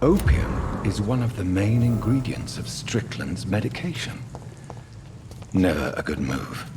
Opium is one of the main ingredients of Strickland's medication. Never a good move.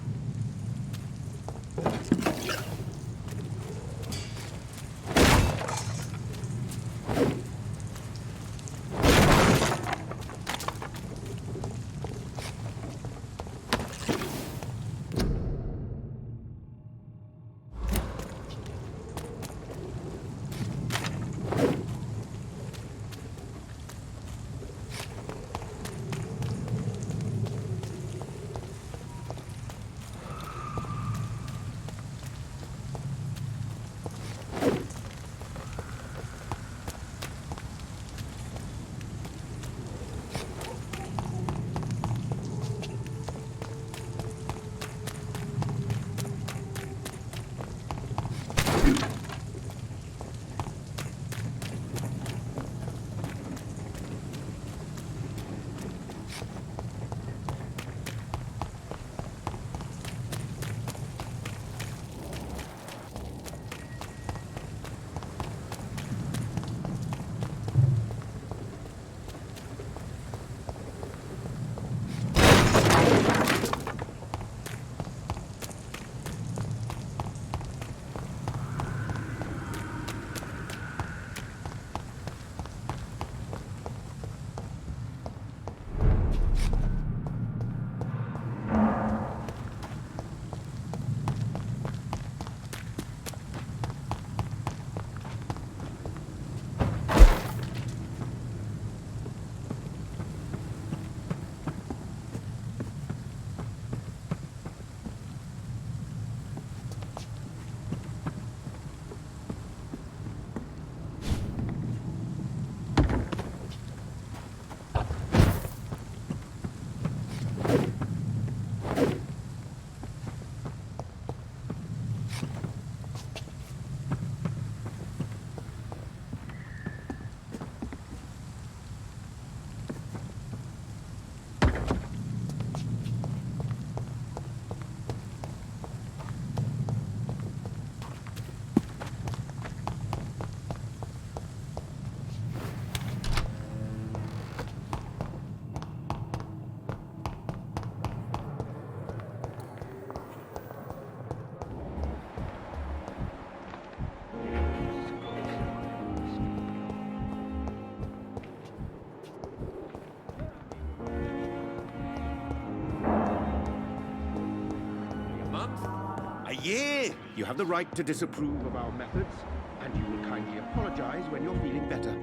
year. You have the right to disapprove of our methods, and you will kindly apologize when you're feeling better.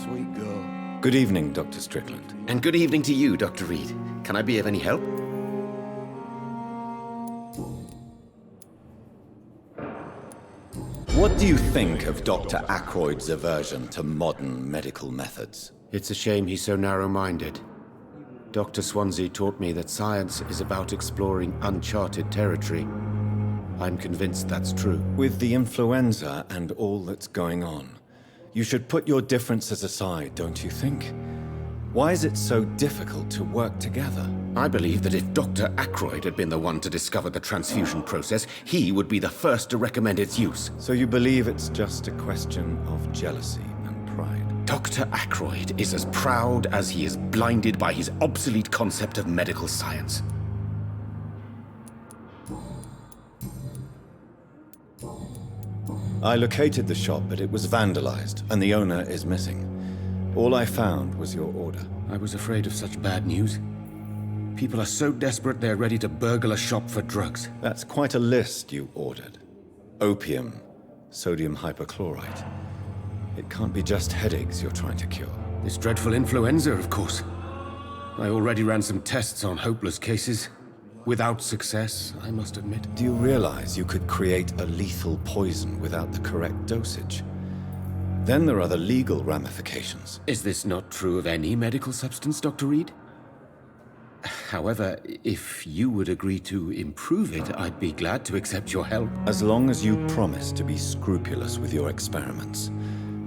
Sweet girl. Good evening, Dr. Strickland. And good evening to you, Dr. Reed. Can I be of any help? What do you think of Dr. Ackroyd's aversion to modern medical methods? It's a shame he's so narrow-minded. Dr. Swansea taught me that science is about exploring uncharted territory. I'm convinced that's true. With the influenza and all that's going on, you should put your differences aside, don't you think? Why is it so difficult to work together? I believe that if Dr. Ackroyd had been the one to discover the transfusion process, he would be the first to recommend its use. So you believe it's just a question of jealousy and pride? Dr. Ackroyd is as proud as he is blinded by his obsolete concept of medical science. I located the shop, but it was vandalized, and the owner is missing. All I found was your order. I was afraid of such bad news. People are so desperate they're ready to burgle a shop for drugs. That's quite a list you ordered. Opium, sodium hypochlorite. It can't be just headaches you're trying to cure. This dreadful influenza, of course. I already ran some tests on hopeless cases. Without success, I must admit. Do you realize you could create a lethal poison without the correct dosage? Then there are the legal ramifications. Is this not true of any medical substance, Dr. Reed? However, if you would agree to improve it, I'd be glad to accept your help. As long as you promise to be scrupulous with your experiments,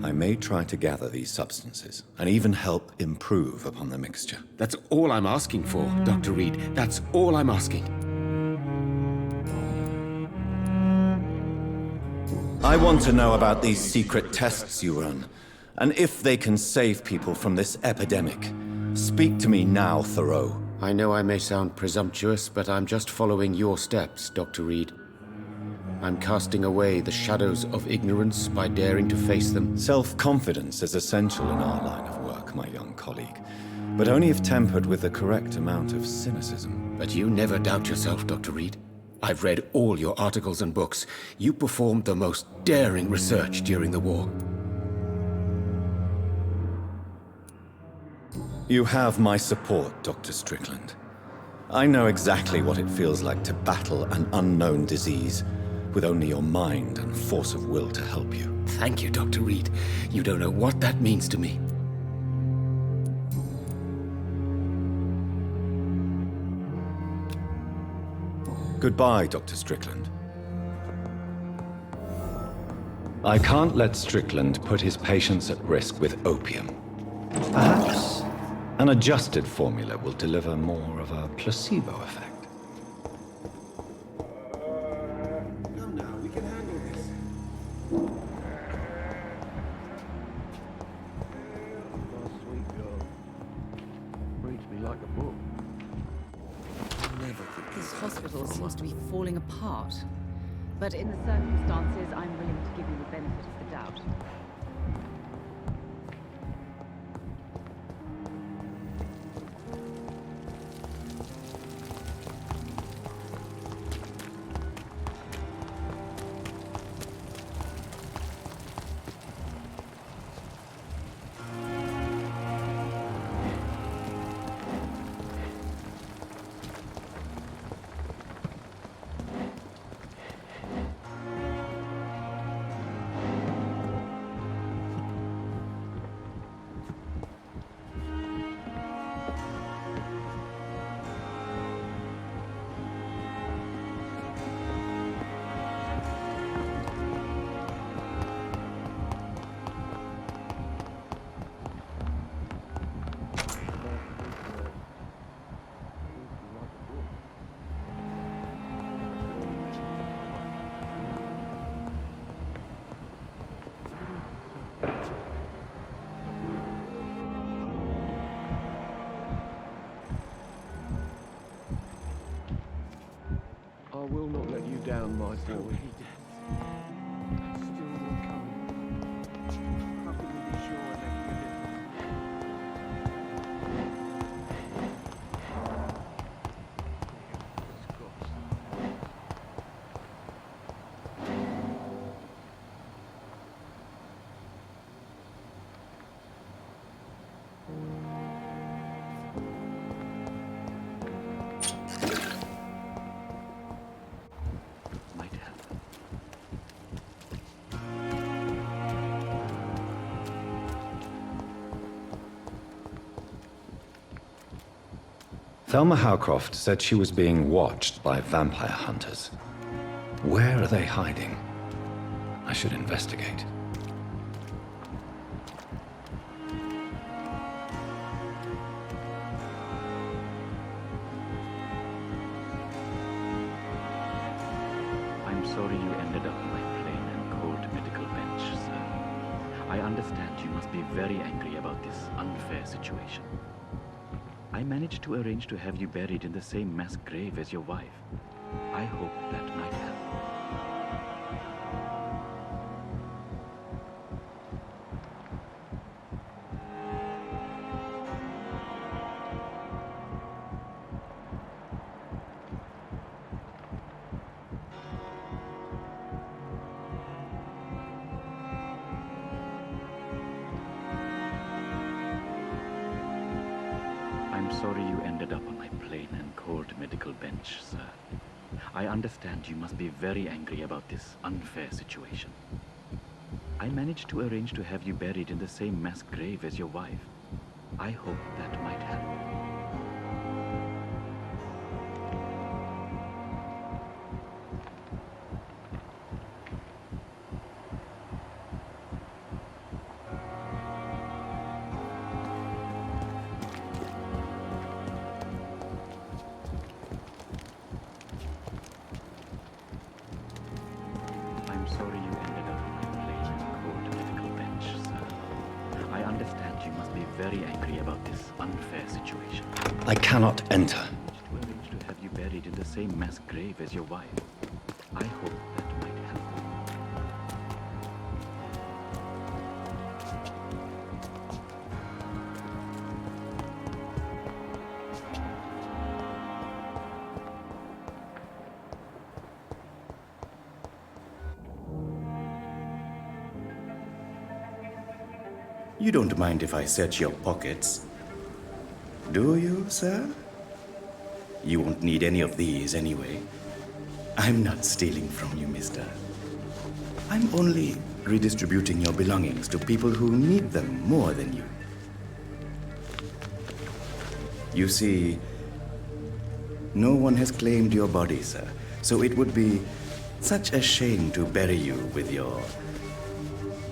I may try to gather these substances, and even help improve upon the mixture. That's all I'm asking for, Dr. Reed. That's all I'm asking. I want to know about these secret tests you run, and if they can save people from this epidemic. Speak to me now, Thoreau. I know I may sound presumptuous, but I'm just following your steps, Dr. Reed. I'm casting away the shadows of ignorance by daring to face them. Self-confidence is essential in our line of work, my young colleague, but only if tempered with the correct amount of cynicism. But you never doubt yourself, Dr. Reed. I've read all your articles and books. You performed the most daring research during the war. You have my support, Dr. Strickland. I know exactly what it feels like to battle an unknown disease with only your mind and force of will to help you. Thank you, Dr. Reed. You don't know what that means to me. Goodbye, Dr. Strickland. I can't let Strickland put his patients at risk with opium. Perhaps an adjusted formula will deliver more of a placebo effect. Come now, we can handle this. Sweet girl. Reads me like a book. This hospital seems to be falling apart. But in the circumstances, I'm willing to give you the benefit of the doubt. down, my boy. Still more coming. How can we be sure we're making a difference? Fingers crossed. Might help. Thelma Howcroft said she was being watched by vampire hunters. Where are they hiding? I should investigate. I'm sorry you ended up on my plain and cold medical bench, sir. I understand you must be very angry about this unfair situation. I managed to arrange to have you buried in the same mass grave as your wife. I hope that might help. I'm sorry you ended up on my plain and cold medical bench, sir. I understand you must be very angry about this unfair situation. I managed to arrange to have you buried in the same mass grave as your wife. I hope that might help. I'm sorry you ended up on my plain and cold medical bench, sir. I understand you must be very angry about this unfair situation. I cannot enter. To arrange to have you buried in the same mass grave as your wife. I hope that might help. You don't mind if I search your pockets, do you, sir? You won't need any of these anyway. I'm not stealing from you, mister. I'm only redistributing your belongings to people who need them more than you. You see, no one has claimed your body, sir, so it would be such a shame to bury you with your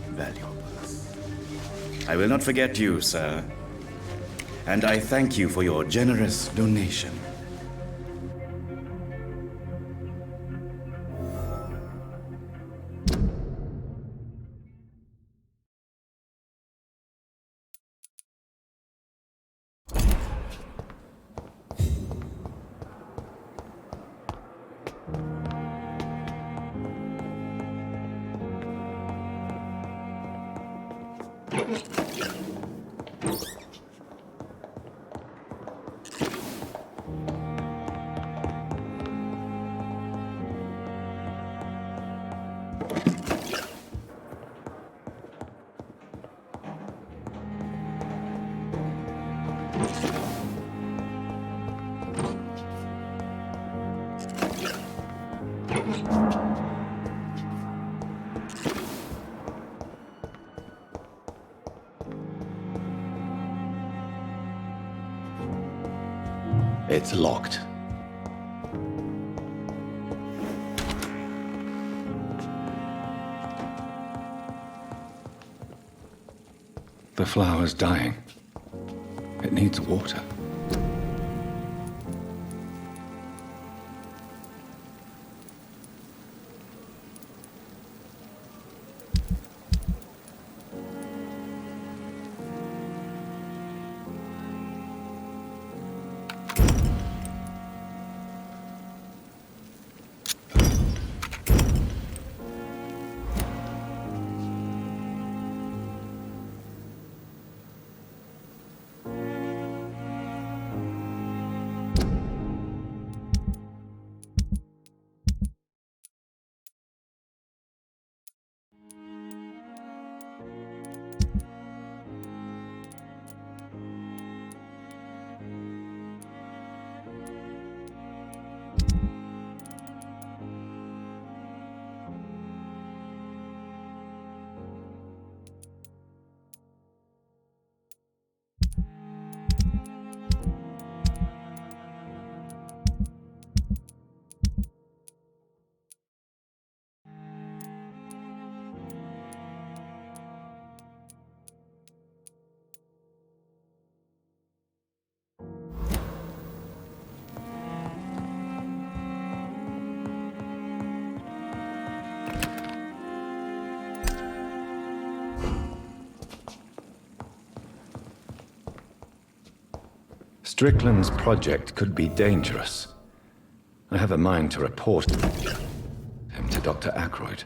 valuables. I will not forget you, sir, and I thank you for your generous donation. It's locked. The flower's dying. It needs water. Strickland's project could be dangerous. I have a mind to report him to Dr. Ackroyd.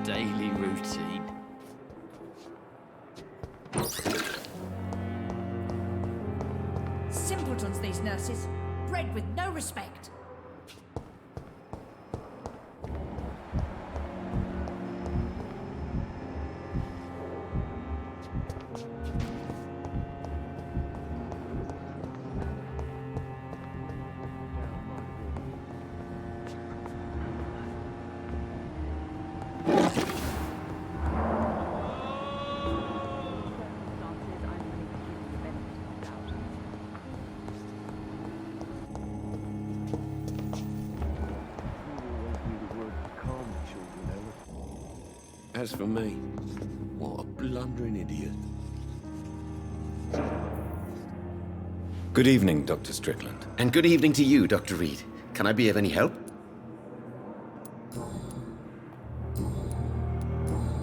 Daily routine. Simpletons, these nurses. Bred with no respect. As for me, what a blundering idiot. Good evening, Dr. Strickland. And good evening to you, Dr. Reed. Can I be of any help?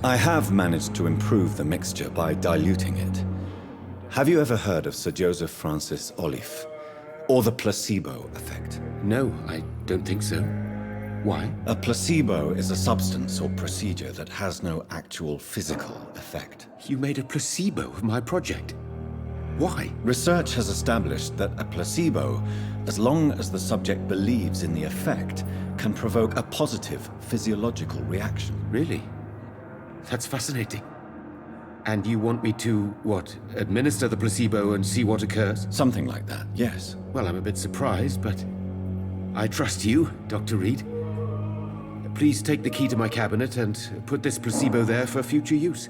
I have managed to improve the mixture by diluting it. Have you ever heard of Sir Joseph Francis Olive, or the placebo effect? No, I don't think so. Why? A placebo is a substance or procedure that has no actual physical effect. You made a placebo of my project. Why? Research has established that a placebo, as long as the subject believes in the effect, can provoke a positive physiological reaction. Really? That's fascinating. And you want me to, what, administer the placebo and see what occurs? Something like that, yes. Well, I'm a bit surprised, but I trust you, Dr. Reed. Please take the key to my cabinet and put this placebo there for future use.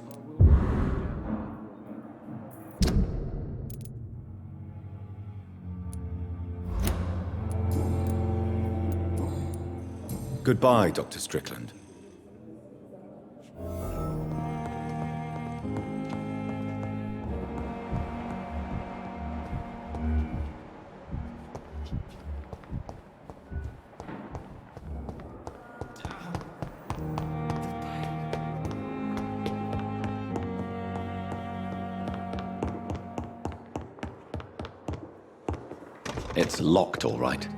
Goodbye, Dr. Strickland. It's locked, all right.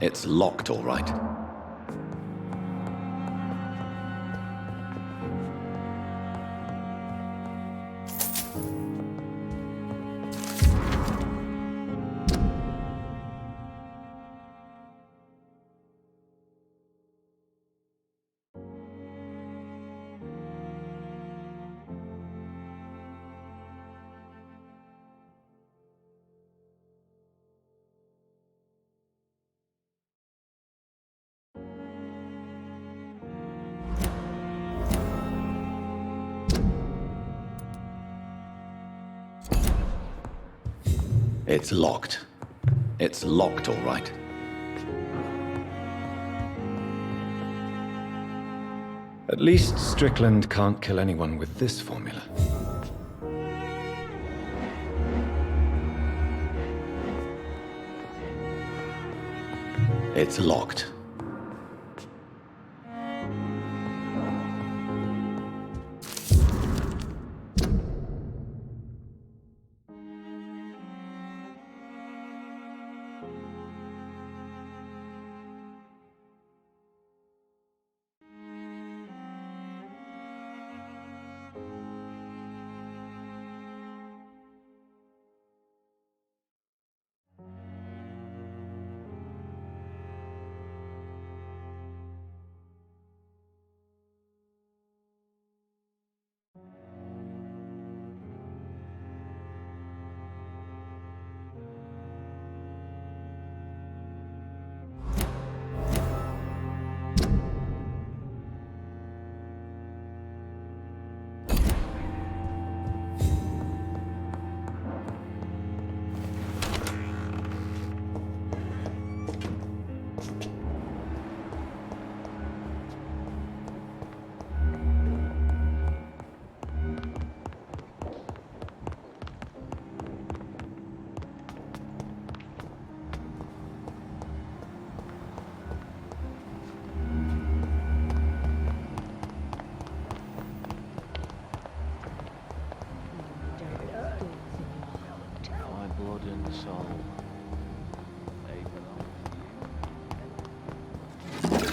It's locked, all right. It's locked. It's locked, all right. At least Strickland can't kill anyone with this formula. It's locked. soul. They belong to you.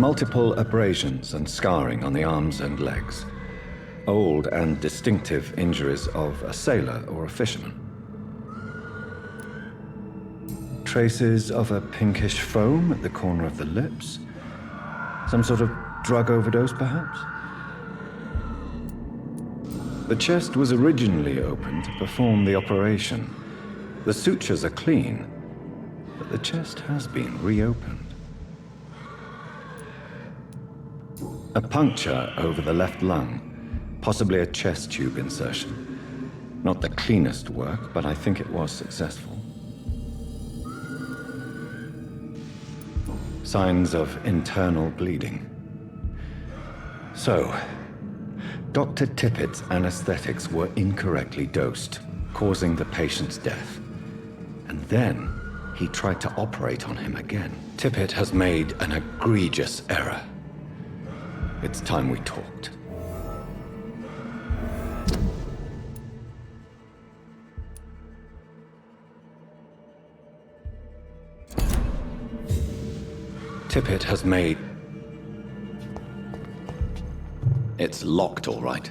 Multiple abrasions and scarring on the arms and legs. Old and distinctive injuries of a sailor or a fisherman. Traces of a pinkish foam at the corner of the lips. Some sort of drug overdose, perhaps? The chest was originally open to perform the operation. The sutures are clean, but the chest has been reopened. A puncture over the left lung, possibly a chest tube insertion. Not the cleanest work, but I think it was successful. Signs of internal bleeding. So, Dr. Tippett's anesthetics were incorrectly dosed, causing the patient's death. And then he tried to operate on him again. Tippett has made an egregious error. It's time we talked. Tippett has made... It's locked, all right.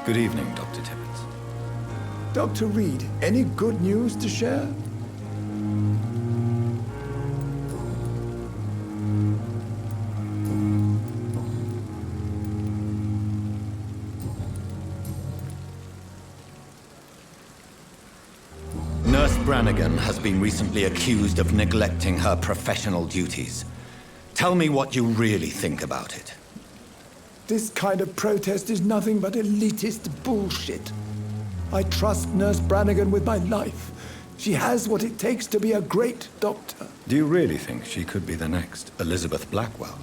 Good evening, Dr. Tippett. Dr. Reed, any good news to share? Nurse Brannigan has been recently accused of neglecting her professional duties. Tell me what you really think about it. This kind of protest is nothing but elitist bullshit. I trust Nurse Brannigan with my life. She has what it takes to be a great doctor. Do you really think she could be the next Elizabeth Blackwell?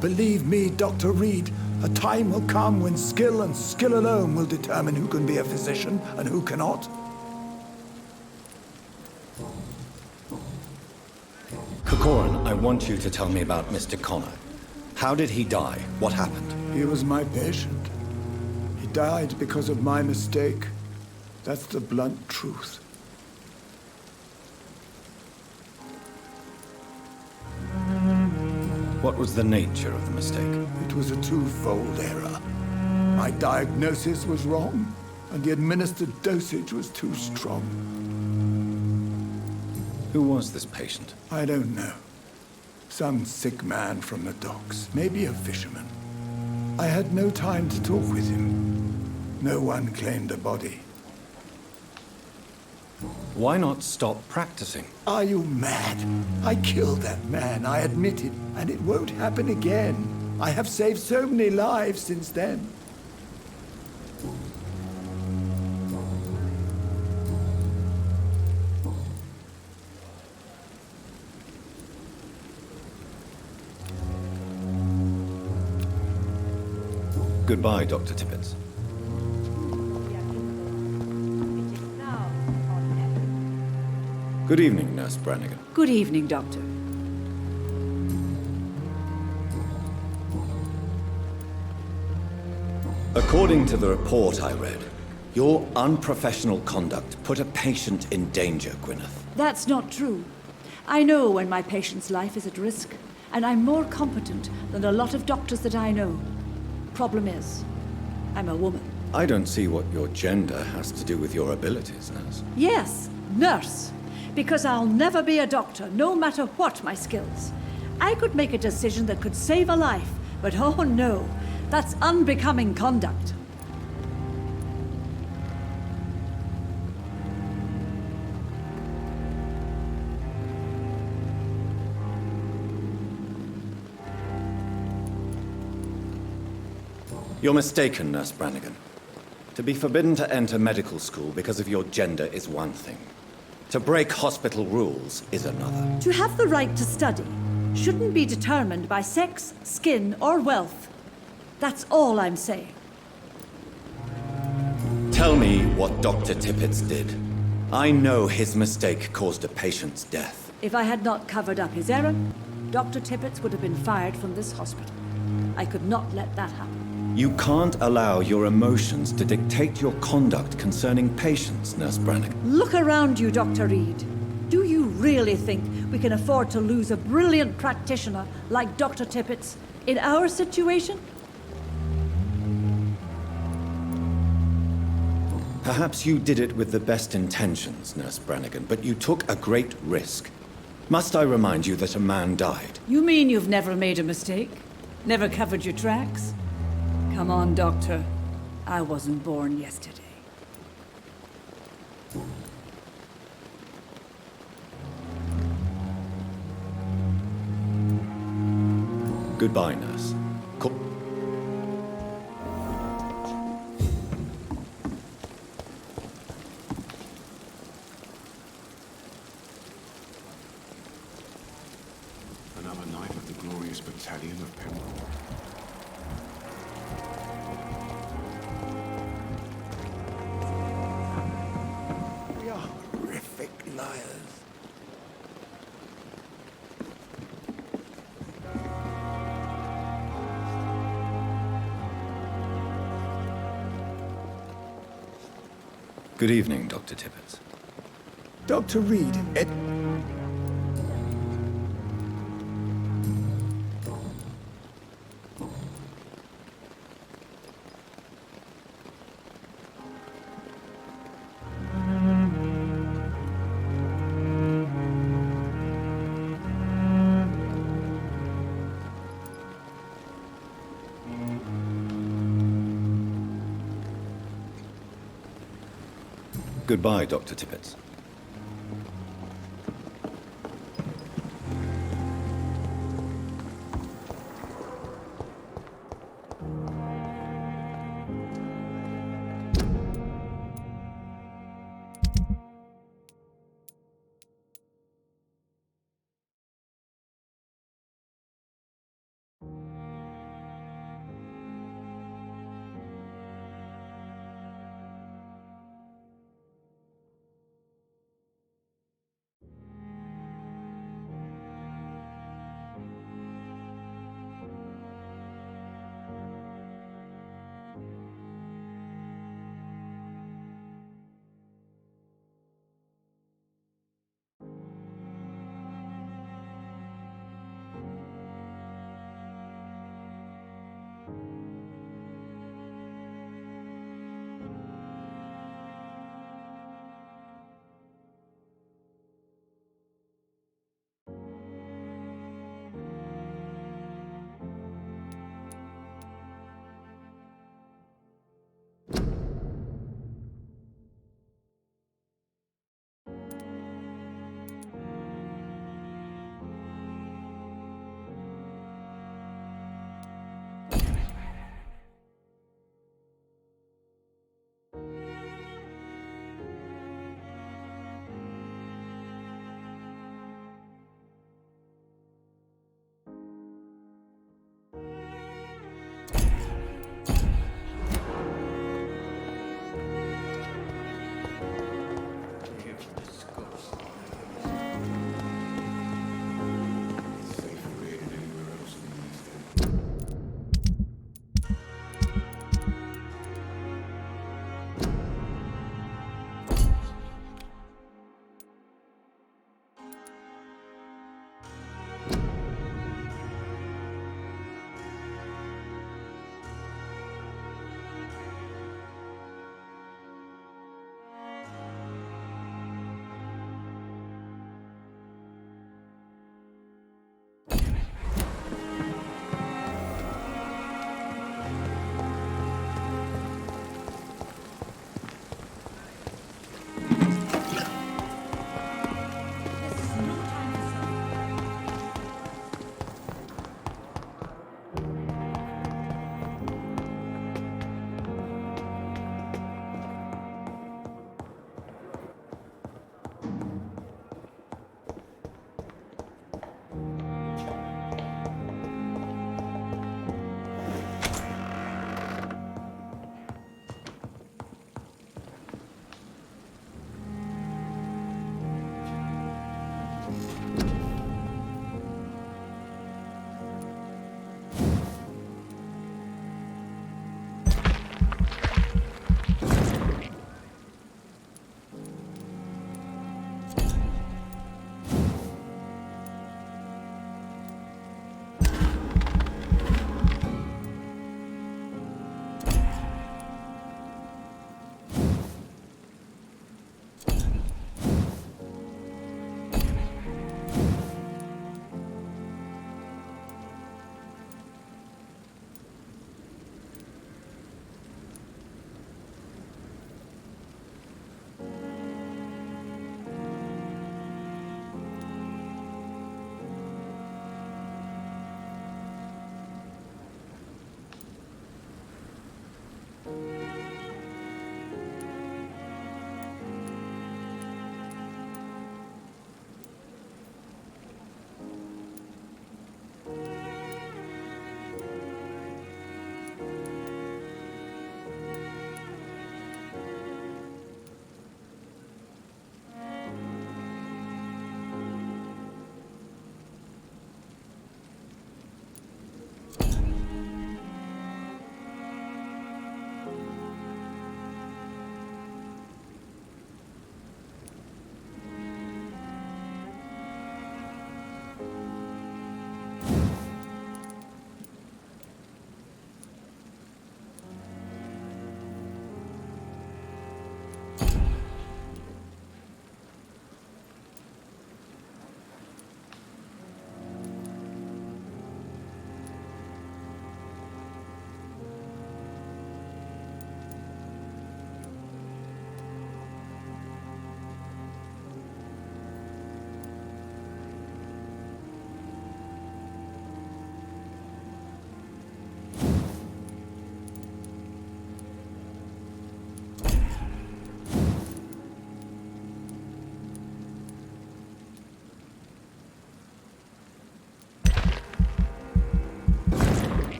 Believe me, Dr. Reed, a time will come when skill and skill alone will determine who can be a physician and who cannot. Corcoran, I want you to tell me about Mr. Connor. How did he die? What happened? He was my patient. He died because of my mistake. That's the blunt truth. What was the nature of the mistake? It was a twofold error. My diagnosis was wrong, and the administered dosage was too strong. Who was this patient? I don't know. Some sick man from the docks, maybe a fisherman. I had no time to talk with him. No one claimed a body. Why not stop practicing? Are you mad? I killed that man, I admit it, and it won't happen again. I have saved so many lives since then. Goodbye, Dr. Tippett. Good evening, Nurse Brannigan. Good evening, Doctor. According to the report I read, your unprofessional conduct put a patient in danger, Gwyneth. That's not true. I know when my patient's life is at risk, and I'm more competent than a lot of doctors that I know. Problem is, I'm a woman. I don't see what your gender has to do with your abilities, Nurse. Yes, nurse. Because I'll never be a doctor, no matter what my skills. I could make a decision that could save a life, but oh no, that's unbecoming conduct. You're mistaken, Nurse Brannigan. To be forbidden to enter medical school because of your gender is one thing. To break hospital rules is another. To have the right to study shouldn't be determined by sex, skin, or wealth. That's all I'm saying. Tell me what Dr. Tippett did. I know his mistake caused a patient's death. If I had not covered up his error, Dr. Tippett would have been fired from this hospital. I could not let that happen. You can't allow your emotions to dictate your conduct concerning patients, Nurse Brannigan. Look around you, Dr. Reed. Do you really think we can afford to lose a brilliant practitioner like Dr. Tippett in our situation? Perhaps you did it with the best intentions, Nurse Brannigan, but you took a great risk. Must I remind you that a man died? You mean you've never made a mistake? Never covered your tracks? Come on, Doctor. I wasn't born yesterday. Goodbye, Nurse. Another night of the glorious battalion of Pembroke. We are horrific liars. Good evening, Dr. Tippett. Dr. Reed, Goodbye, Dr. Tippett.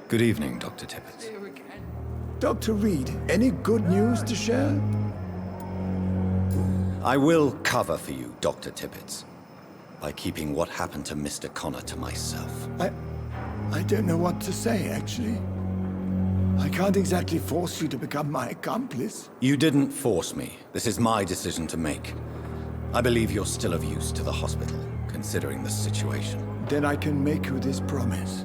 Good evening, Dr. Tippett. Dr. Reed, any good news to share? I will cover for you, Dr. Tippett, by keeping what happened to Mr. Connor to myself. I don't know what to say, actually. I can't exactly force you to become my accomplice. You didn't force me. This is my decision to make. I believe you're still of use to the hospital, considering the situation. Then I can make you this promise.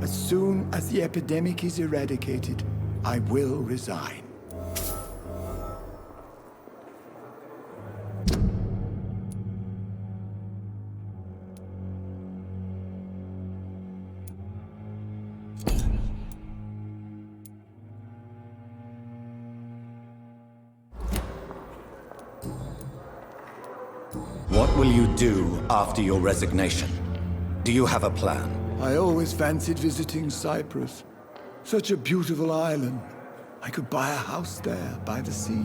As soon as the epidemic is eradicated, I will resign. What will you do after your resignation? Do you have a plan? I always fancied visiting Cyprus. Such a beautiful island. I could buy a house there by the sea,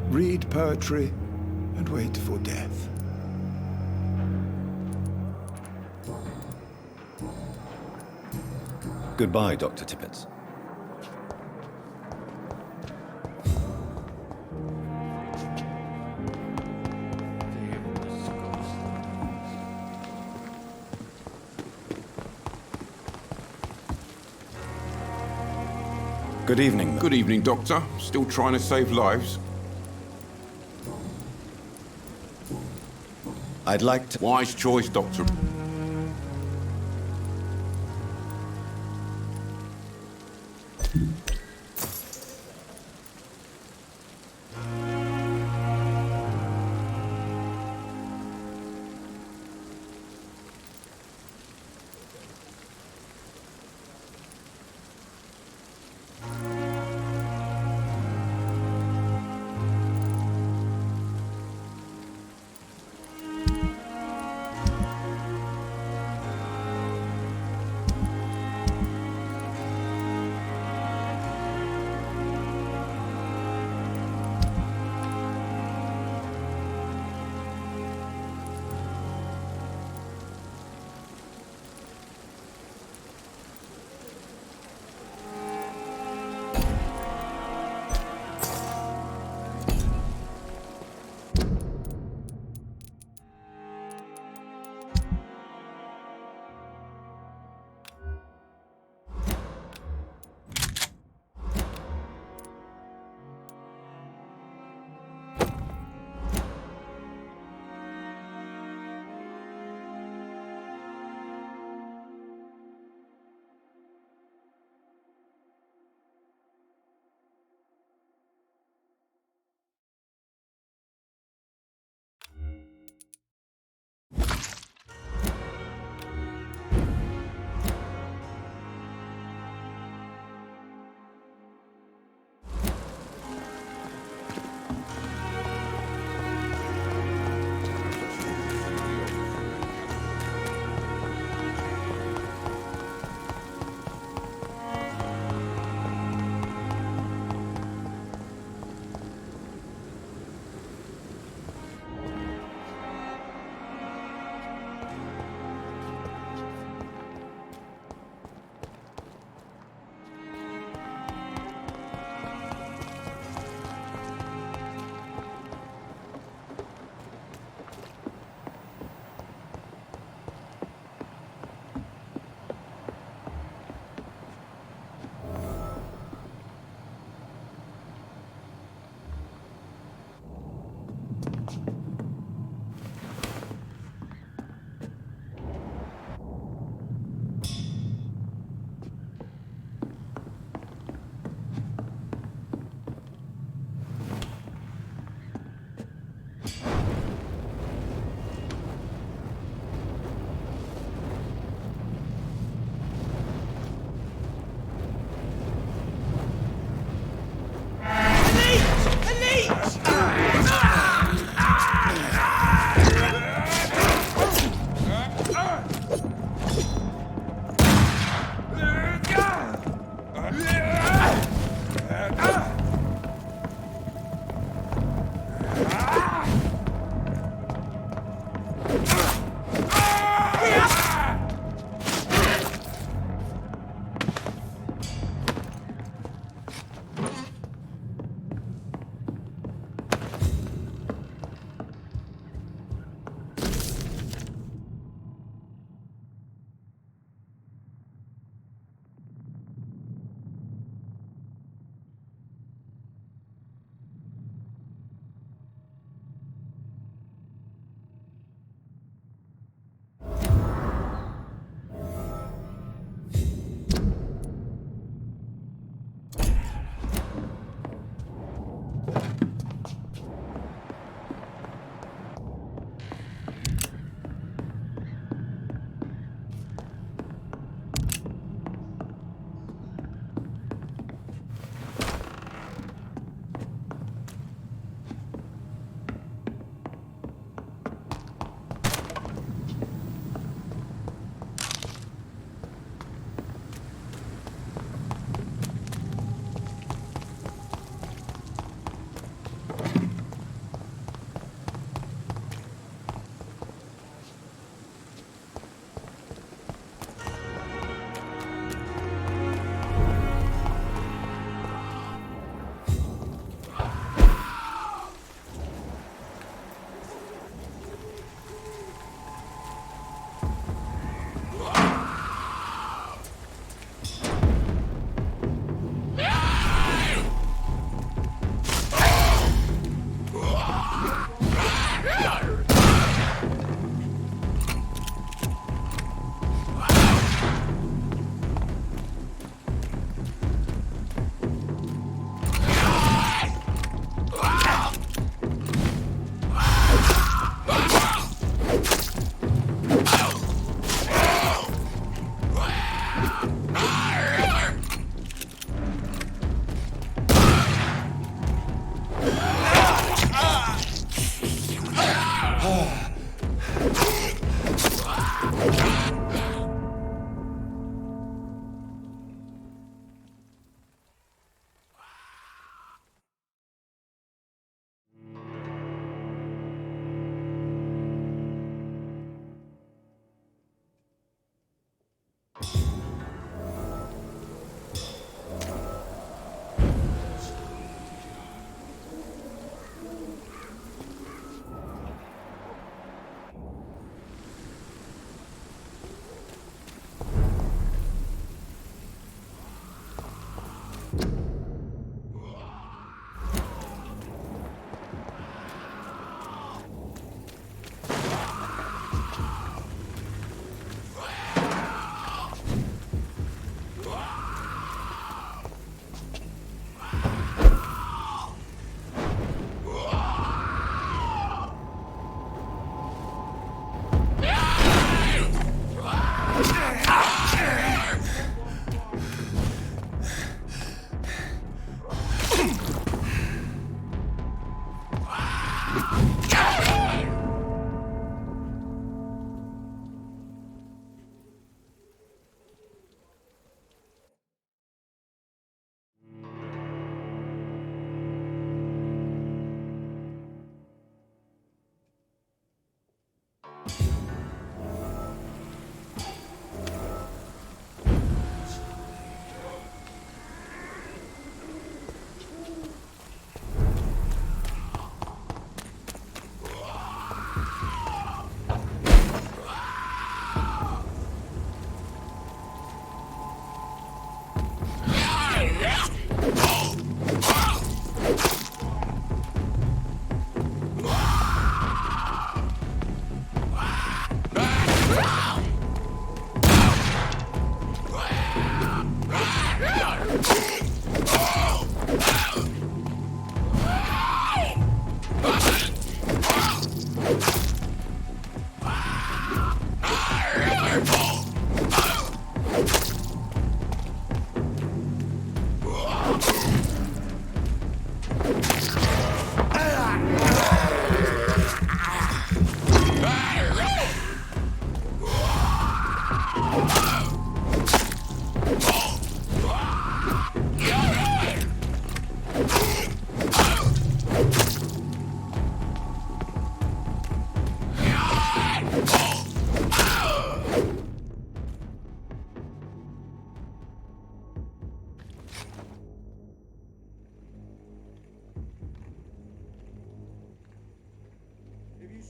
read poetry, and wait for death. Goodbye, Dr. Tippett. Good evening. Good evening, Doctor. Still trying to save lives? I'd like to... Wise choice, Doctor.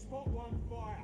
Spot one, fire.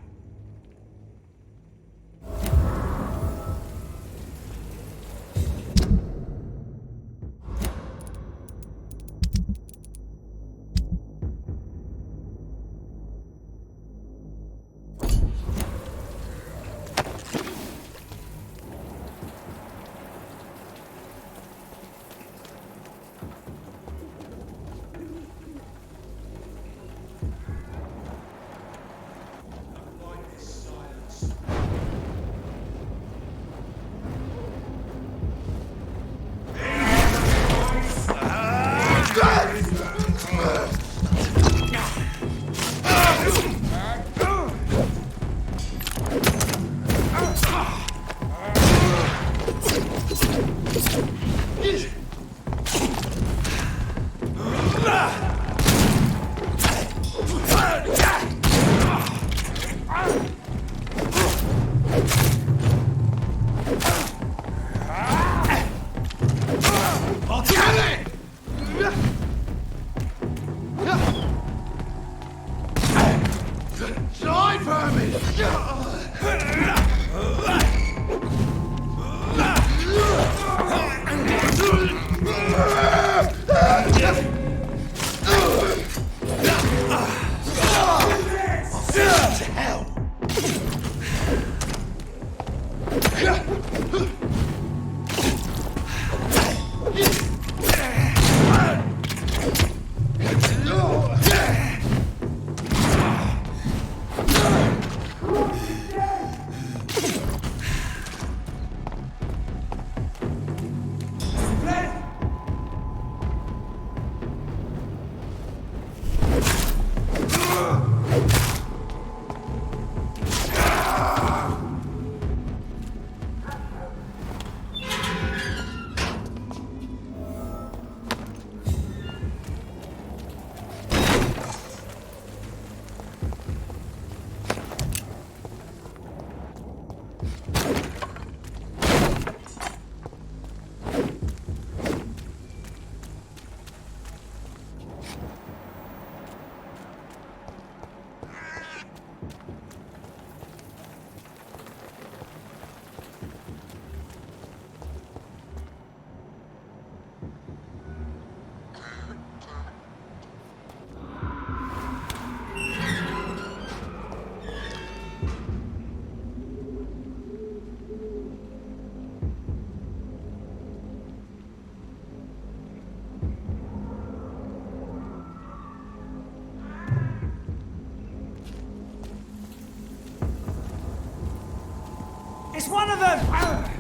It's one of them!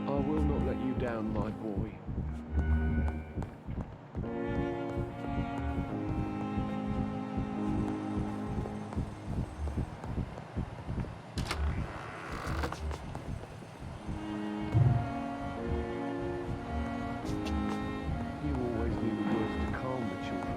I will not let you down, my boy. You always knew the words to calm the children.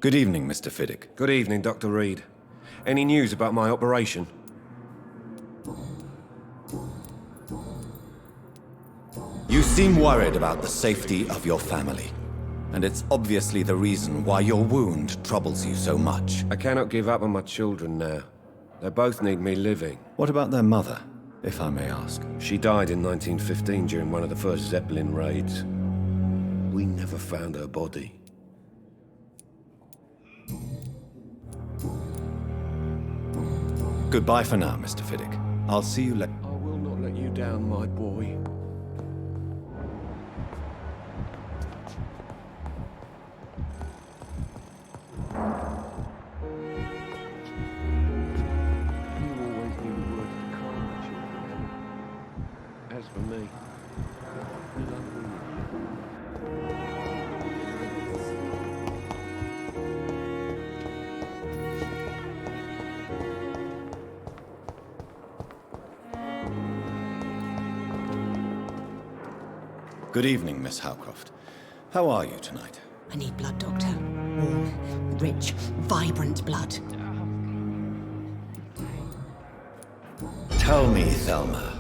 Good evening, Mr. Fiddick. Good evening, Dr. Reed. Any news about my operation? You seem worried about the safety of your family. And it's obviously the reason why your wound troubles you so much. I cannot give up on my children now. They both need me living. What about their mother, if I may ask? She died in 1915 during one of the first Zeppelin raids. We never found her body. Goodbye for now, Mr. Fiddick. I'll see you later. I will not let you down, my boy. You always knew the words to calm the children. As for me, Good evening, Miss Howcroft. How are you tonight? I need blood, Doctor. Warm, rich, vibrant blood. Tell me, Thelma,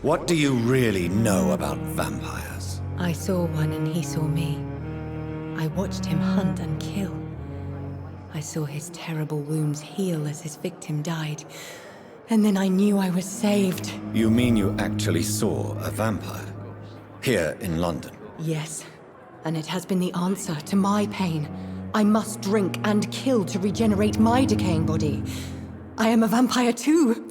what do you really know about vampires? I saw one and he saw me. I watched him hunt and kill. I saw his terrible wounds heal as his victim died. And then I knew I was saved. You mean you actually saw a vampire? Here in London? Yes. And it has been the answer to my pain. I must drink and kill to regenerate my decaying body. I am a vampire too.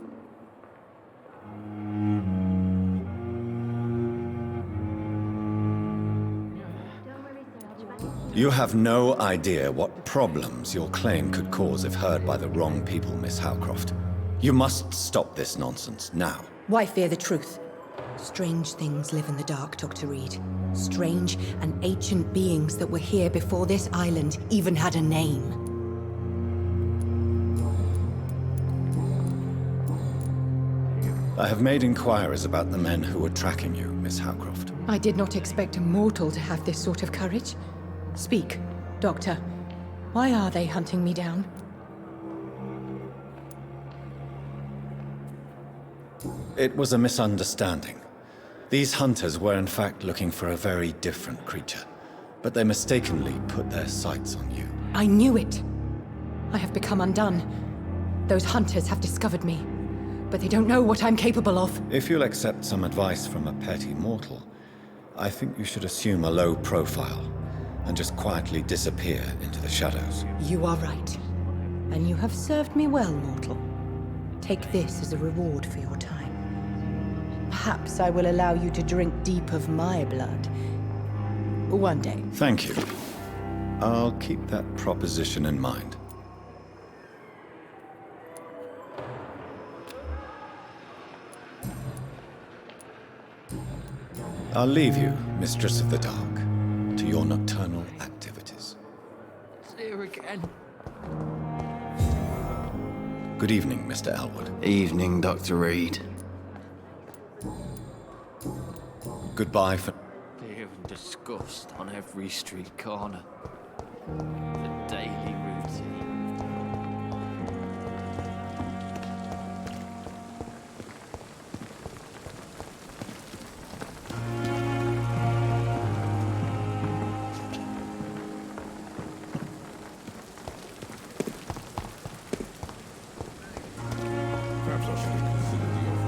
You have no idea what problems your claim could cause if heard by the wrong people, Miss Howcroft. You must stop this nonsense now. Why fear the truth? Strange things live in the dark, Dr. Reed. Strange and ancient beings that were here before this island even had a name. I have made inquiries about the men who were tracking you, Miss Howcroft. I did not expect a mortal to have this sort of courage. Speak, Doctor. Why are they hunting me down? It was a misunderstanding. These hunters were in fact looking for a very different creature, but they mistakenly put their sights on you. I knew it. I have become undone. Those hunters have discovered me, but they don't know what I'm capable of. If you'll accept some advice from a petty mortal, I think you should assume a low profile and just quietly disappear into the shadows. You are right. And you have served me well, mortal. Take this as a reward for your time. perhaps I will allow you to drink deep of my blood. One day. Thank you. I'll keep that proposition in mind. I'll leave you, Mistress of the Dark, to your nocturnal activities. It's here again. Good evening, Mr. Elwood. Evening, Dr. Reed. Goodbye for... Fear and disgust on every street corner. The daily routine. Perhaps I should have considered the offer.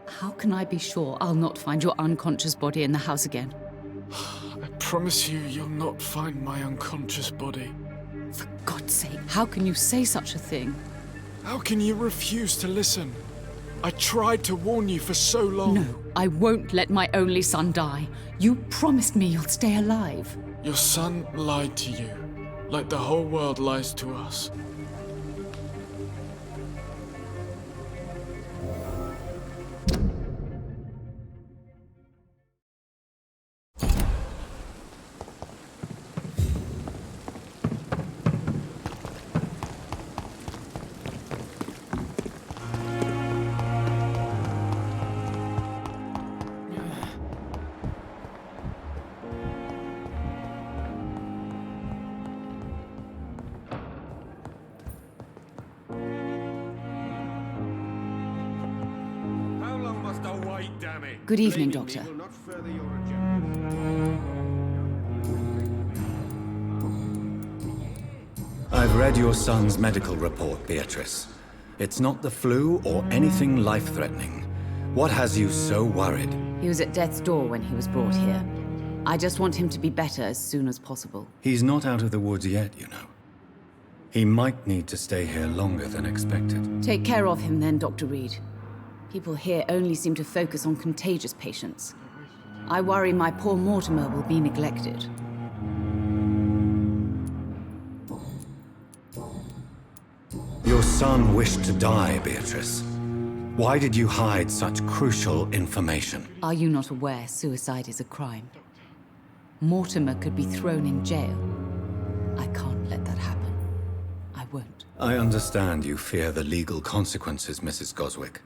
How can I be sure I'll not find your unconscious body in the house again? I promise you, you'll not find my unconscious body. For God's sake, how can you say such a thing? How can you refuse to listen? I tried to warn you for so long. No, I won't let my only son die. You promised me you'll stay alive. Your son lied to you, like the whole world lies to us. Good evening, Doctor. I've read your son's medical report, Beatrice. It's not the flu or anything life-threatening. What has you so worried? He was at death's door when he was brought here. I just want him to be better as soon as possible. He's not out of the woods yet, you know. He might need to stay here longer than expected. Take care of him then, Dr. Reed. People here only seem to focus on contagious patients. I worry my poor Mortimer will be neglected. Your son wished to die, Beatrice. Why did you hide such crucial information? Are you not aware suicide is a crime? Mortimer could be thrown in jail. I can't let that happen. I won't. I understand you fear the legal consequences, Mrs. Goswick.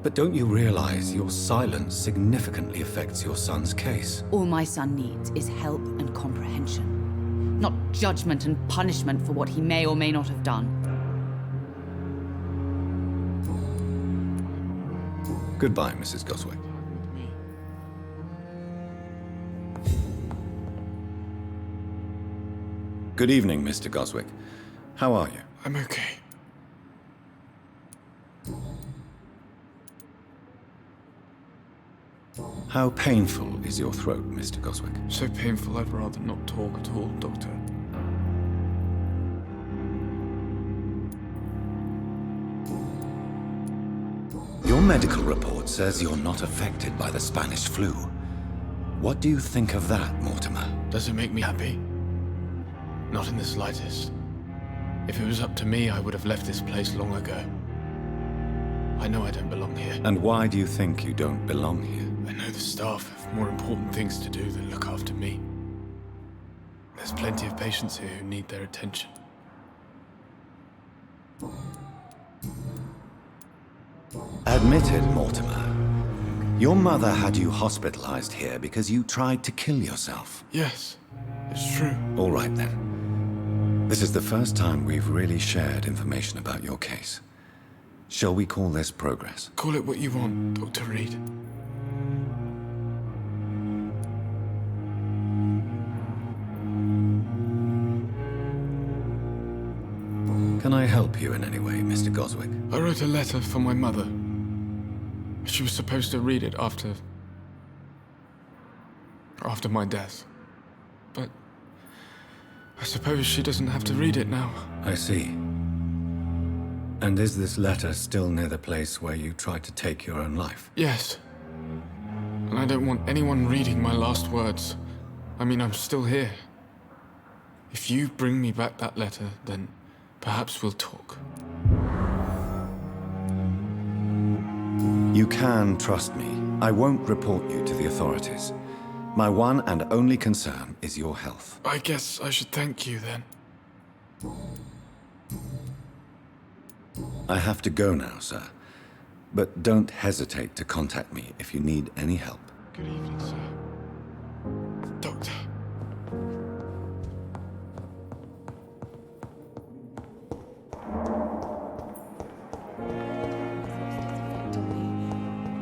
But don't you realize your silence significantly affects your son's case? All my son needs is help and comprehension. Not judgment and punishment for what he may or may not have done. Goodbye, Mrs. Goswick. Good evening, Mr. Goswick. How are you? I'm okay. How painful is your throat, Mr. Goswick? So painful I'd rather not talk at all, Doctor. Your medical report says you're not affected by the Spanish flu. What do you think of that, Mortimer? Does it make me happy? Not in the slightest. If it was up to me, I would have left this place long ago. I know I don't belong here. And why do you think you don't belong here? I know the staff have more important things to do than look after me. There's plenty of patients here who need their attention. Admit it, Mortimer. Your mother had you hospitalized here because you tried to kill yourself. Yes, it's true. All right, then. This is the first time we've really shared information about your case. Shall we call this progress? Call it what you want, Dr. Reed. Can I help you in any way, Mr. Goswick? I wrote a letter for my mother. She was supposed to read it after my death. But I suppose she doesn't have to read it now. I see. And is this letter still near the place where you tried to take your own life? Yes. And I don't want anyone reading my last words. I mean, I'm still here. If you bring me back that letter, then perhaps we'll talk. You can trust me. I won't report you to the authorities. My one and only concern is your health. I guess I should thank you then. I have to go now, sir. But don't hesitate to contact me if you need any help. Good evening, sir. Doctor.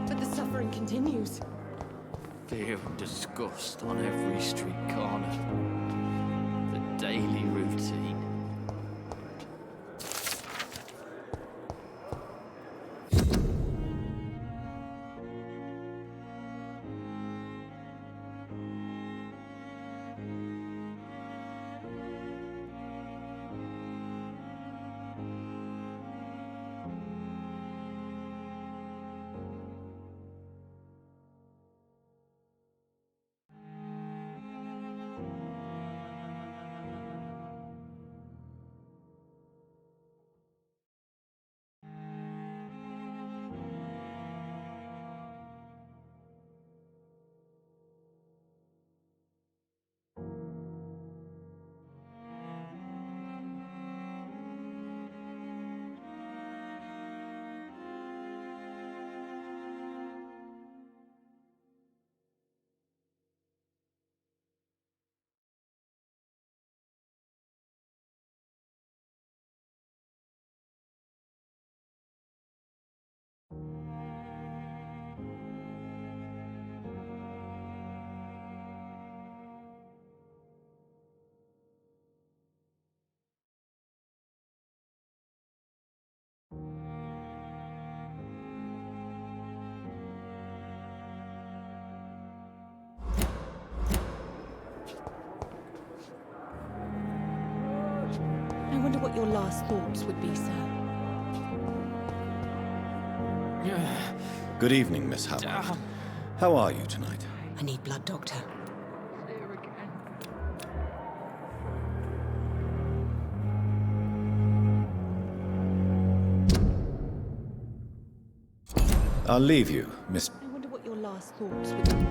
But the suffering continues. Fear and disgust on every street corner. The daily routine. I wonder what your last thoughts would be, sir. Good evening, Miss Howard. How are you tonight? I need blood, Doctor. I'll leave you, Miss... I wonder what your last thoughts would be.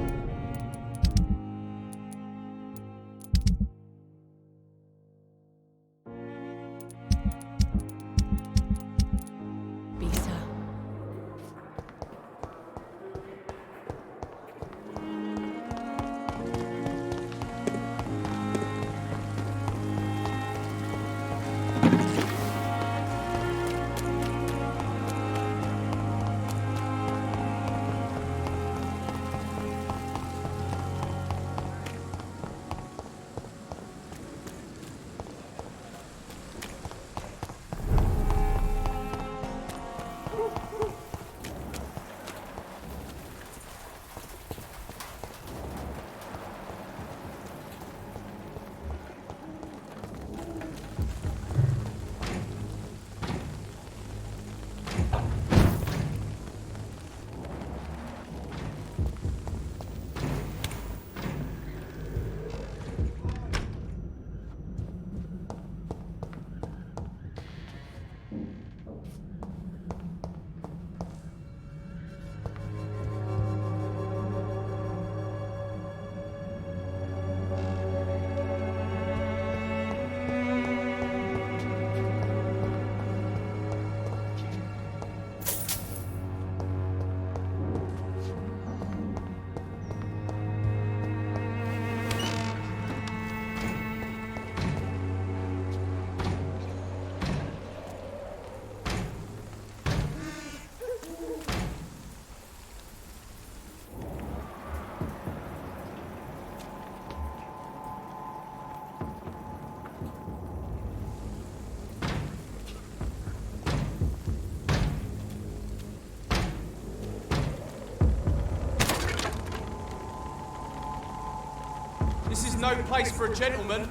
This is no place for a gentleman.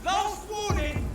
Last warning!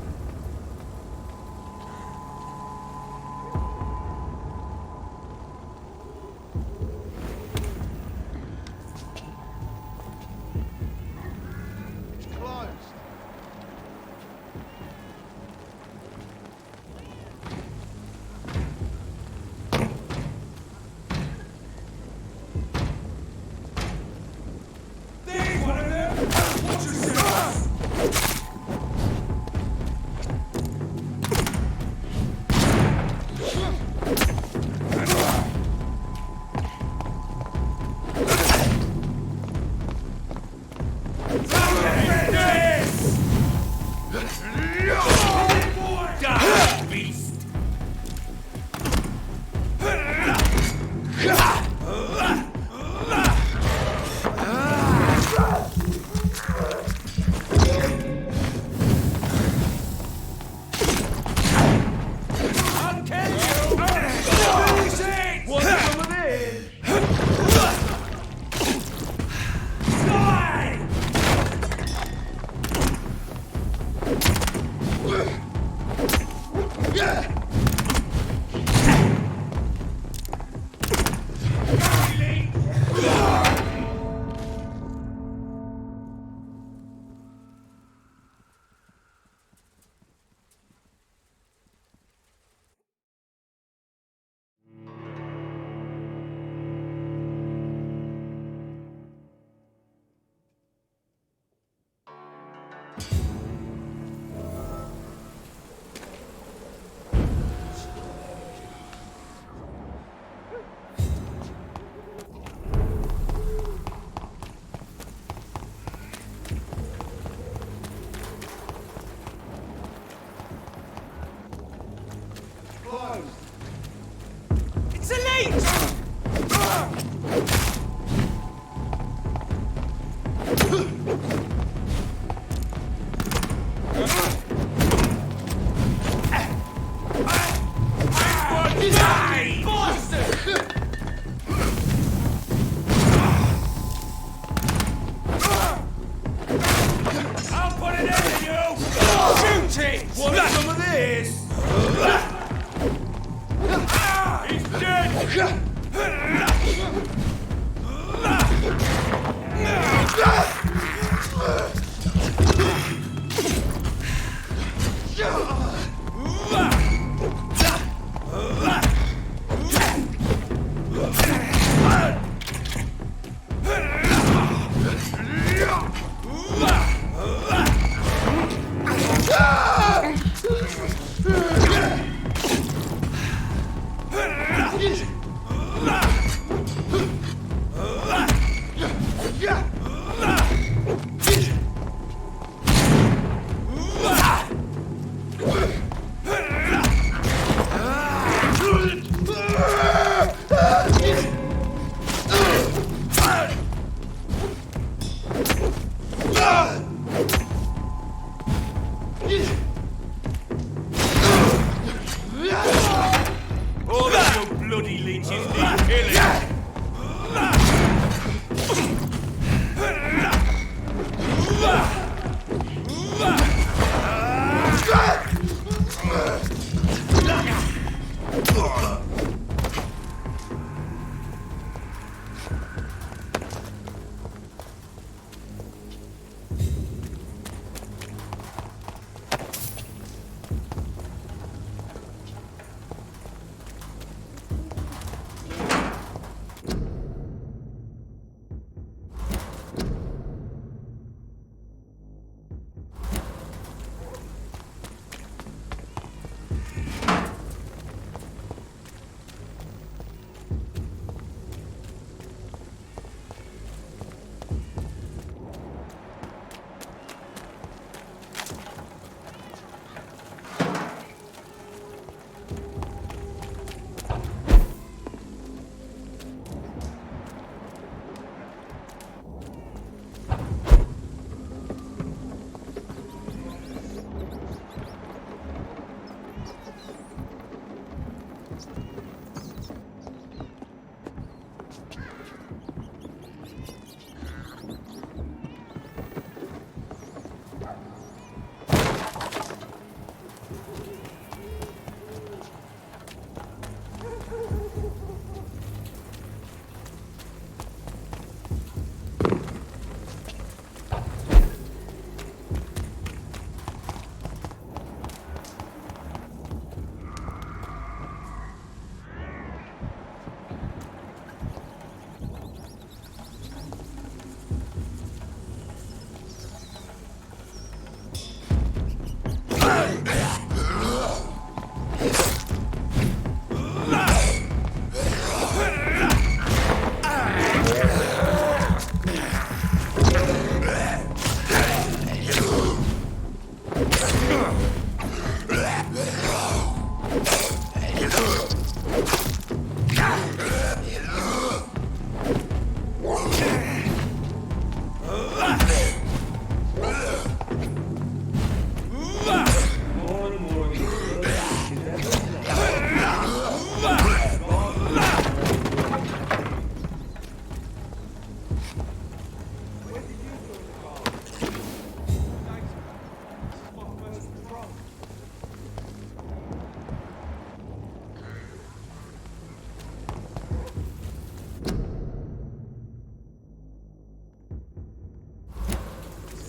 It's elite! I'll put it in you! Shoot it! Want some of this? He's dead! All of your bloody leeches need killing!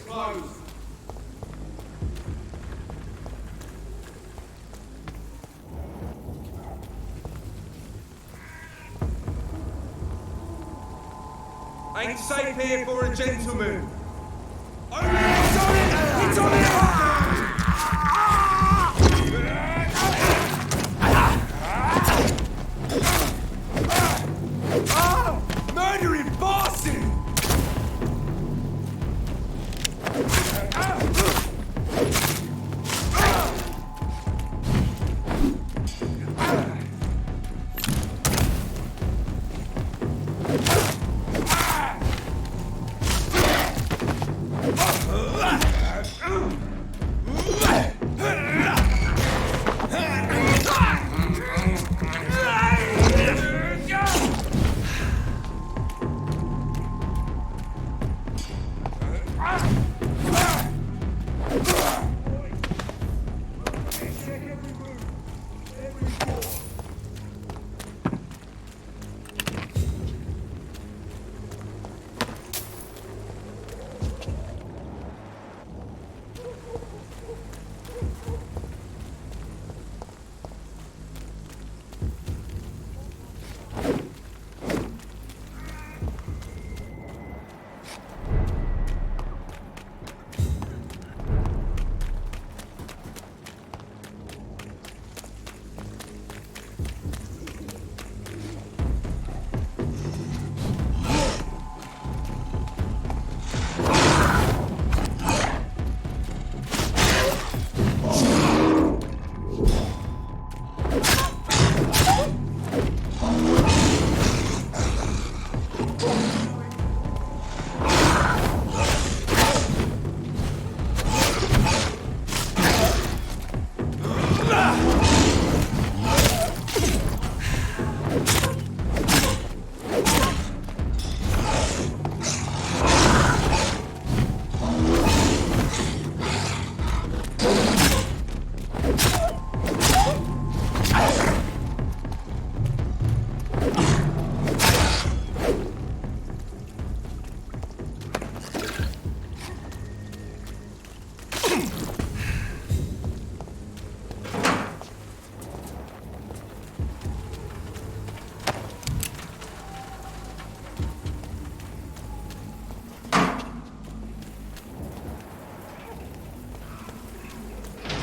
closed. Ain't safe here for a gentleman. It's on it! Murdering bosses!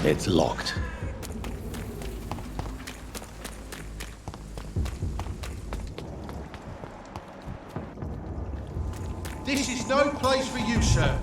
It's locked. This is no place for you, sir.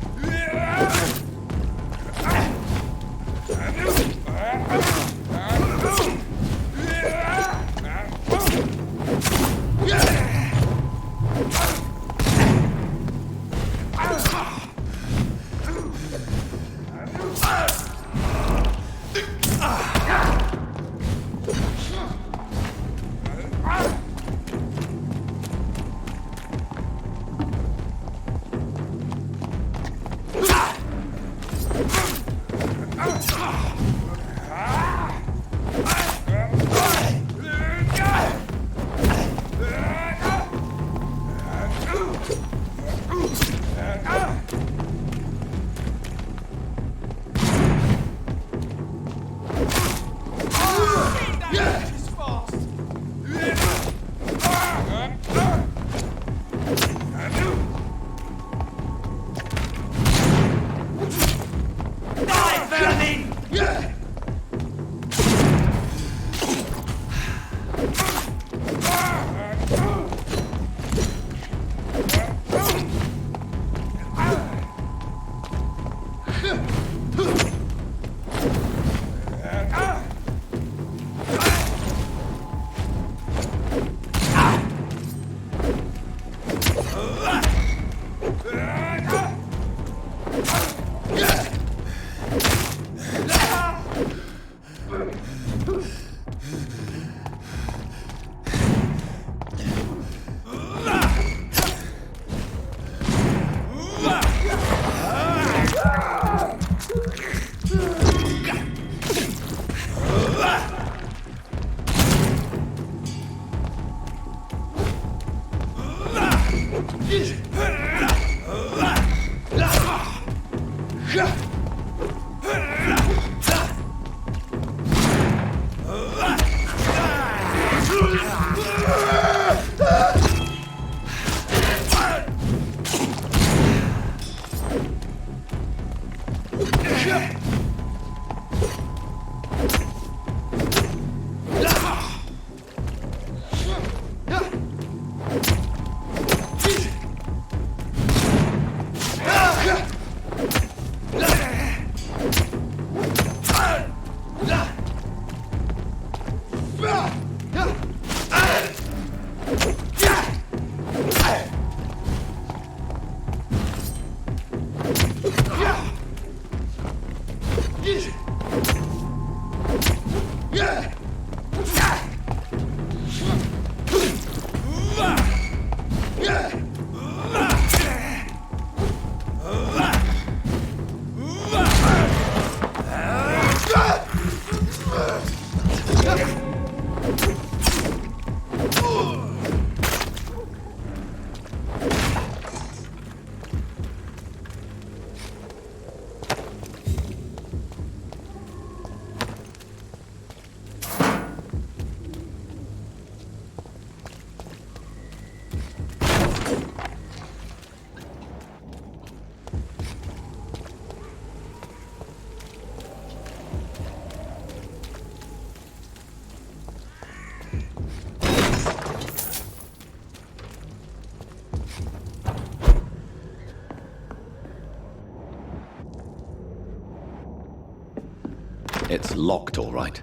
It's locked, all right.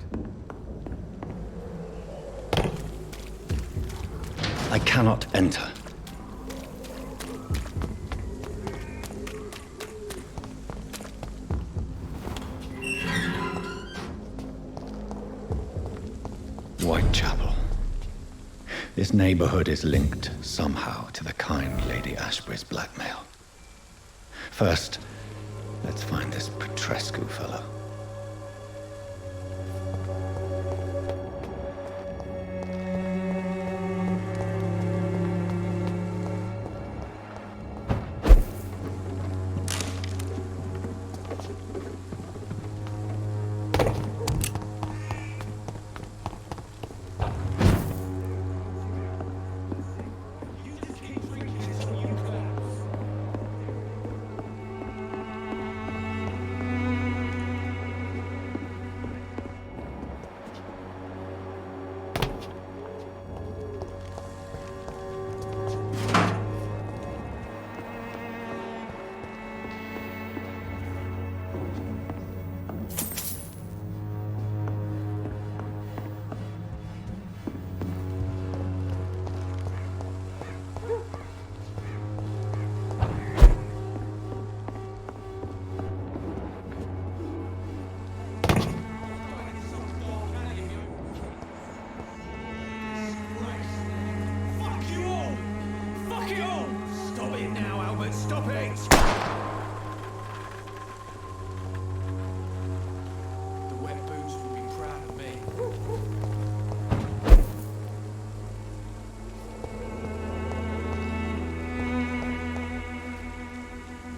I cannot enter. Whitechapel. This neighborhood is linked somehow to the kind Lady Ashbury's blackmail. First, let's find this Petrescu fellow.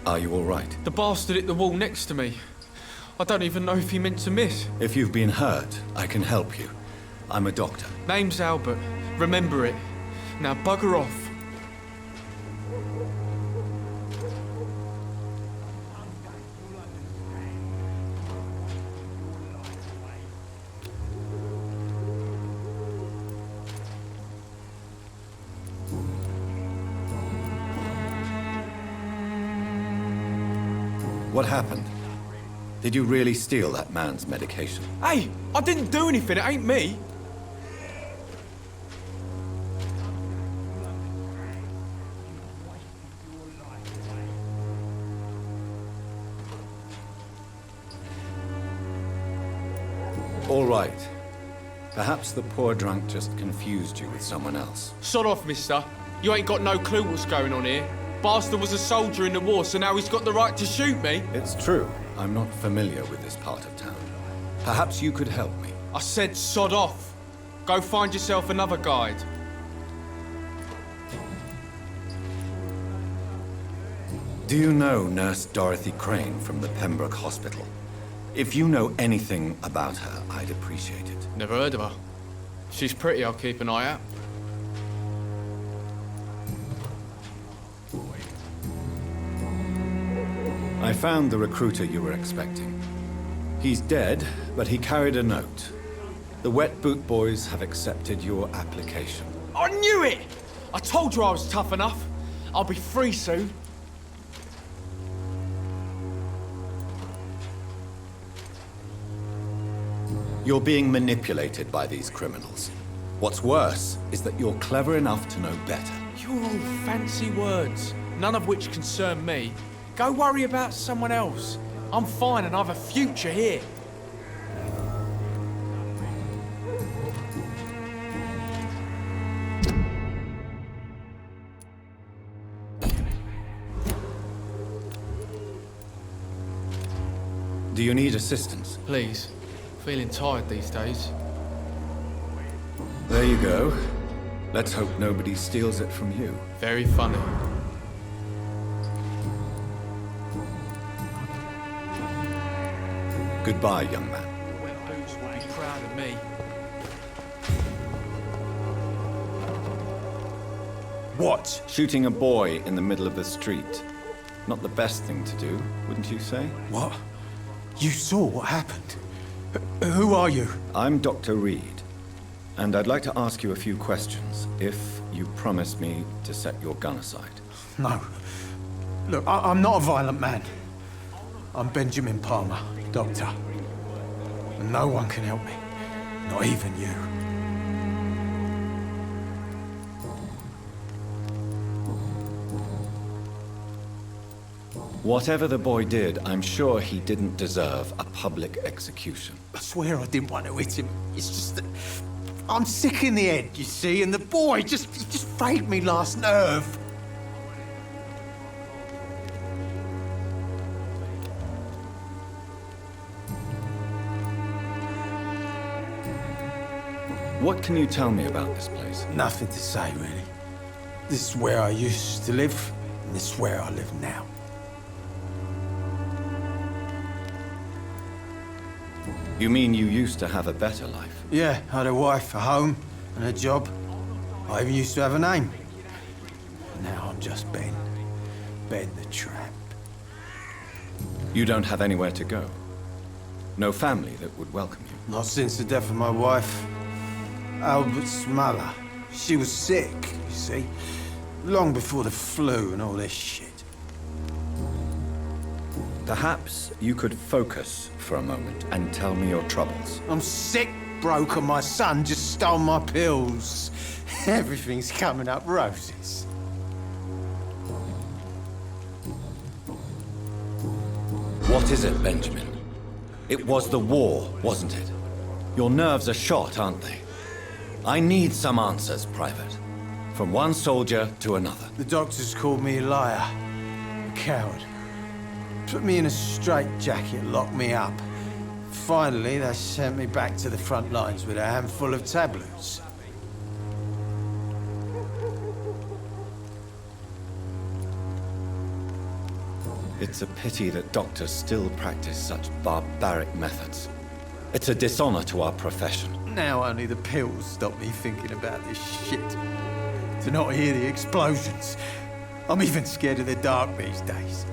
Are you all right? The bastard hit the wall next to me. I don't even know if he meant to miss. If you've been hurt, I can help you. I'm a doctor. Name's Albert. Remember it. Now bugger off. What happened? Did you really steal that man's medication? Hey, I didn't do anything. It ain't me. All right. Perhaps the poor drunk just confused you with someone else. Sod off, mister. You ain't got no clue what's going on here. Bastard was a soldier in the war, so now he's got the right to shoot me. It's true. I'm not familiar with this part of town. Perhaps you could help me. I said sod off. Go find yourself another guide. Do you know Nurse Dorothy Crane from the Pembroke Hospital? If you know anything about her, I'd appreciate it. Never heard of her. If she's pretty, I'll keep an eye out. I found the recruiter you were expecting. He's dead, but he carried a note. The Wet Boot Boys have accepted your application. I knew it! I told you I was tough enough. I'll be free soon. You're being manipulated by these criminals. What's worse is that you're clever enough to know better. You're all fancy words, none of which concern me. Go worry about someone else. I'm fine and I've a future here. Do you need assistance? Please. Feeling tired these days. There you go. Let's hope nobody steals it from you. Very funny. Goodbye, young man. The Wet Boots will be proud of me. What? Shooting a boy in the middle of the street. Not the best thing to do, wouldn't you say? What? You saw what happened? Who are you? I'm Dr. Reed, and I'd like to ask you a few questions, if you promise me to set your gun aside. No. Look, I'm not a violent man. I'm Benjamin Palmer, doctor. And no one can help me. Not even you. Whatever the boy did, I'm sure he didn't deserve a public execution. I swear I didn't want to hit him. It's just that I'm sick in the head, you see, and the boy just frayed me last nerve. What can you tell me about this place? Nothing to say, really. This is where I used to live, and this is where I live now. You mean you used to have a better life? Yeah, I had a wife, a home, and a job. I even used to have a name. Now I'm just Ben. Ben the Tramp. You don't have anywhere to go? No family that would welcome you? Not since the death of my wife, Albert's mother. She was sick, you see. Long before the flu and all this shit. Perhaps you could focus for a moment and tell me your troubles. I'm sick, broke, and my son just stole my pills. Everything's coming up roses. What is it, Benjamin? It was the war, wasn't it? Your nerves are shot, aren't they? I need some answers, Private. From one soldier to another. The doctors called me a liar. A coward. Put me in a straitjacket and locked me up. Finally, they sent me back to the front lines with a handful of tablets. It's a pity that doctors still practice such barbaric methods. It's a dishonor to our profession. Now only the pills stop me thinking about this shit. To not hear the explosions. I'm even scared of the dark these days.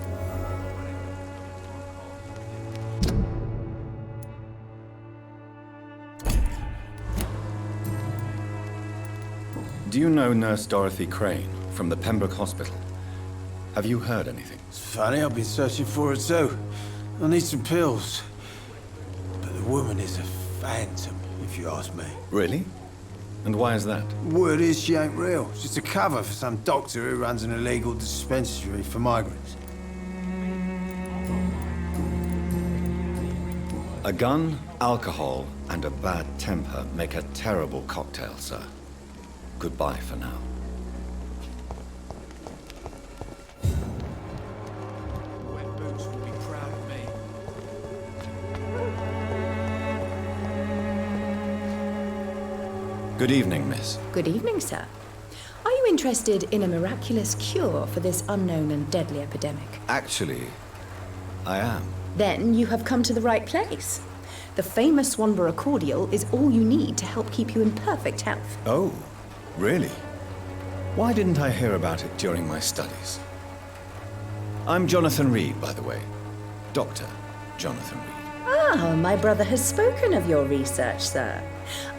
Do you know Nurse Dorothy Crane from the Pembroke Hospital? Have you heard anything? It's funny, I've been searching for her too. I need some pills. But the woman is a phantom, if you ask me. Really? And why is that? Word is she ain't real. She's a cover for some doctor who runs an illegal dispensary for migrants. A gun, alcohol, and a bad temper make a terrible cocktail, sir. Goodbye for now. Wet Boots will be proud of me. Good evening, miss. Good evening, sir. Are you interested in a miraculous cure for this unknown and deadly epidemic? Actually, I am. Then you have come to the right place. The famous Swanborough cordial is all you need to help keep you in perfect health. Oh, really? Why didn't I hear about it during my studies? I'm Jonathan Reed, by the way. Dr. Jonathan Reed. Ah, my brother has spoken of your research, sir.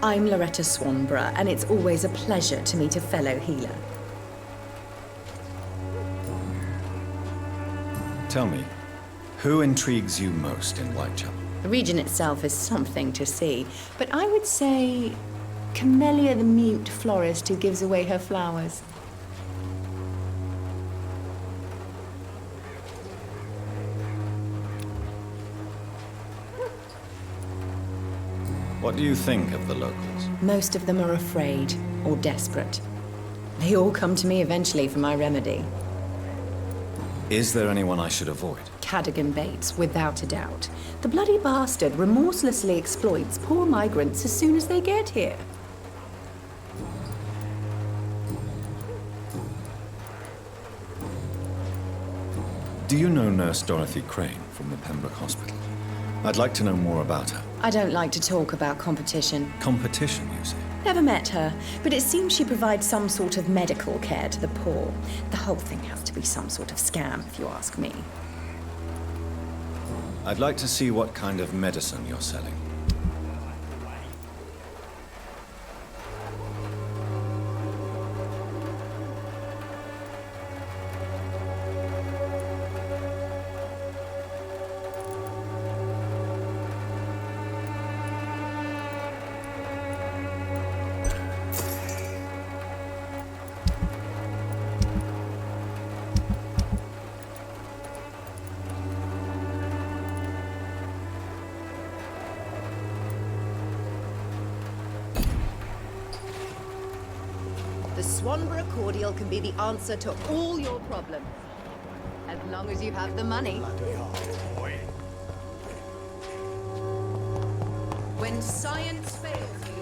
I'm Loretta Swanborough, and it's always a pleasure to meet a fellow healer. Tell me, who intrigues you most in Whitechapel? The region itself is something to see, but I would say Camellia the mute florist who gives away her flowers. What do you think of the locals? Most of them are afraid or desperate. They all come to me eventually for my remedy. Is there anyone I should avoid? Cadogan Bates, without a doubt. The bloody bastard remorselessly exploits poor migrants as soon as they get here. Do you know Nurse Dorothy Crane from the Pembroke Hospital? I'd like to know more about her. I don't like to talk about competition. Competition, you say? Never met her, but it seems she provides some sort of medical care to the poor. The whole thing has to be some sort of scam, if you ask me. I'd like to see what kind of medicine you're selling. The Swanborough cordial can be the answer to all your problems. As long as you have the money. When science fails you...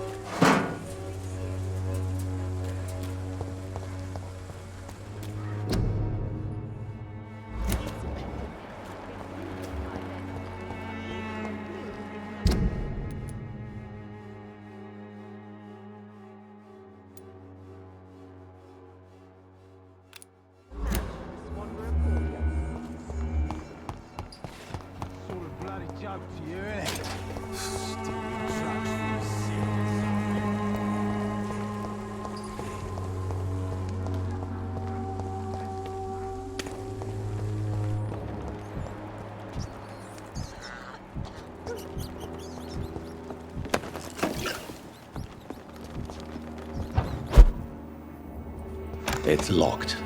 It's locked.